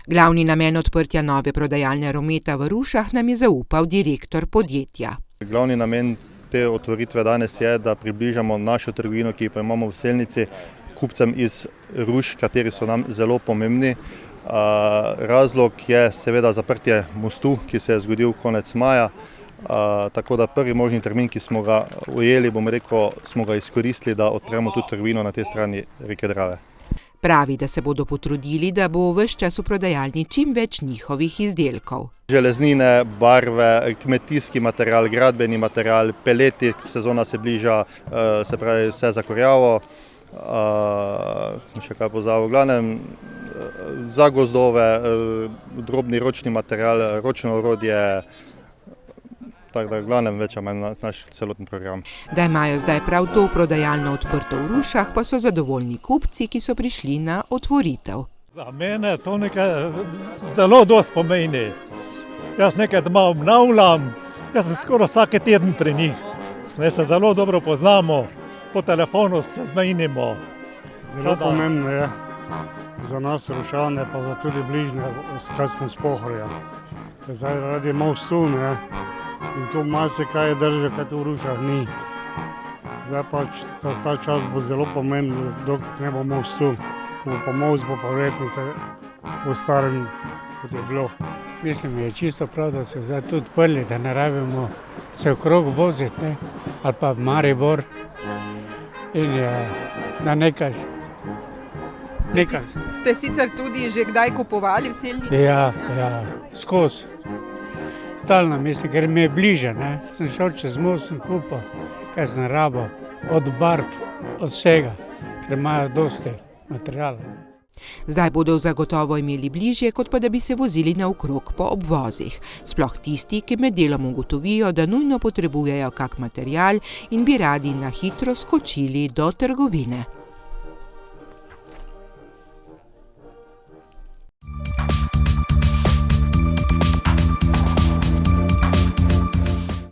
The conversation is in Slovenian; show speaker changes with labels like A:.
A: Glavni namen odprtja nove prodajalne Rometa v Rušah nam je zaupal direktor podjetja.
B: Glavni namen te otvoritve danes je, da približamo našo trgovino, ki pa imamo v Selnici, kupcem iz Ruš, kateri so nam zelo pomembni. Razlog je seveda zaprtje mostu, ki se je zgodil konec maja. Tako da prvi možni termin, ki smo ga ujeli, smo ga izkoristili, da odpremo tudi trgovino na tej strani reke Drave.
A: Pravi, da se bodo potrudili, da bo ves čas v prodajalni čim več njihovih izdelkov.
B: Železnine, barve, kmetijski material, gradbeni material, peleti, sezona se bliža, se pravi vse za kurjavo. Še kaj pozabil, v glavnem za gozdove, drobni ročni material, ročno orodje, tako da v glavnem več ali manj naš celoten program.
A: Da imajo zdaj prav to prodajalno odprto v Rušah, pa so zadovoljni kupci, ki so prišli na otvoritev.
C: Za mene to nekaj zelo dosti pomeni. Jaz nekaj doma obnavljam, jaz sem skoraj vsak teden pri njih. Mi se zelo dobro poznamo, po telefonu se zmenimo.
D: Zelo pomembno je za nas Rušane, pa tudi bližnje, kaj smo s Pohorja. Zdaj radi mostu, in to marsikaj drži, kaj tu v Rušah ni. Zdaj pač ta čas bo zelo pomembno, dok ne bo mostu. Ko bo pa most, bo pa verjetno se po starem, kot je bilo.
E: Mislim, je čisto prav, da so zdaj tudi odprli, da ne rabimo se okrog voziti, ali pa v Maribor in na nekaj.
F: Ste sicer tudi že kdaj kupovali v Selnici?
E: Ja, skozi. Stalno mislim, ker mi je bliže, sem šel čez most, sem kupil, kaj sem rabil, od barv, od vsega, ker imajo dosti materiala.
A: Zdaj bodo zagotovo imeli bližje, kot pa da bi se vozili naokrog po obvozih. Sploh tisti, ki med delom ugotovijo, da nujno potrebujejo kak material in bi radi na hitro skočili do trgovine.